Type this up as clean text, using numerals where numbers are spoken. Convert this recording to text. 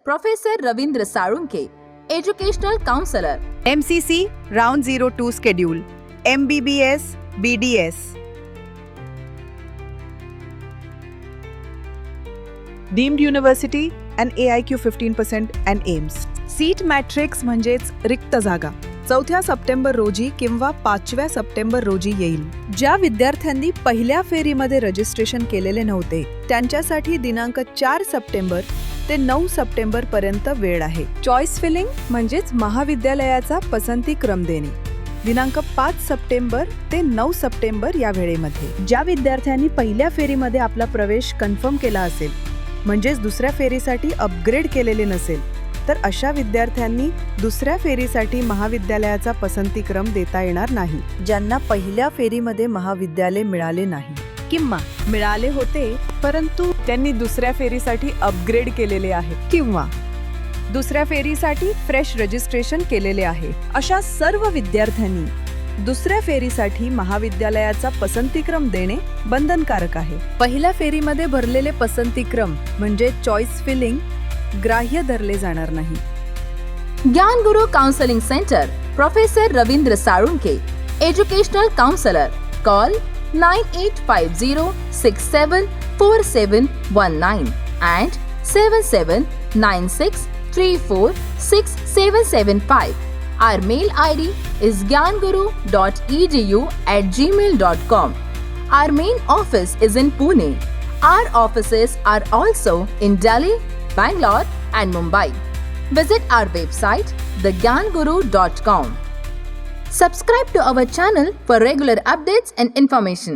Professor Ravindra Sarunke, Educational Counselor. MCC Round 02 Schedule, MBBS, BDS. Deemed University and AIQ 15% and AIMS. Seat matrix म्हणजेच रिक्त जागा 4 September रोजी किंवा 5 September रोजी येईल. ज्या विद्यार्थ्यांनी पहिल्या फेरीमध्ये रजिस्ट्रेशन केलेले नव्हते त्यांच्यासाठी दिनांक 4 सप्टेंबर ते 9 सप्टेंबर पर्यंत वेळ आहे. चॉईस फिलिंग म्हणजेच महाविद्यालयाचा पसंती क्रम देणे दिनांक 5 सप्टेंबर ते 9 सप्टेंबर या वेळेमध्ये. ज्या विद्यार्थ्यांनी पहिल्या फेरीमध्ये आपला प्रवेश कन्फर्म केला असेल म्हणजेच दुसऱ्या फेरीसाठी अपग्रेड केलेले नसेल तर अशा विद्यार्थ्यांनी दुसऱ्या फेरीसाठी महाविद्यालयाचा पसंतीक्रम देता येणार नाही. ज्यांना पहिल्या फेरीमध्ये महाविद्यालय मिळाले नाही किंवा मिळाले होते परंतु त्यांनी दुसऱ्या फेरीसाठी अपग्रेड केलेले आहे किंवा दुसऱ्या फेरीसाठी फ्रेश रजिस्ट्रेशन केलेले आहे अशा सर्व विद्यार्थ्यांनी दुसऱ्या फेरीसाठी महाविद्यालयाचा पसंतीक्रम देणे बंधनकारक आहे. पहिल्या फेरीमध्ये भरलेले पसंतीक्रम म्हणजे चॉईस फिलिंग ग्राह्य धरले जाणार नाही. Gyan Guru Counseling Center, Professor Ravindra Sarunke, Educational Counselor. Call 9850674719 and 7796346775. Our mail ID is gyanguru.edu@gmail.com. Our main office is in Pune. Our offices are also in Delhi, Bangalore and Mumbai. Visit our website thegyanguru.com. Subscribe to our channel for regular updates and information.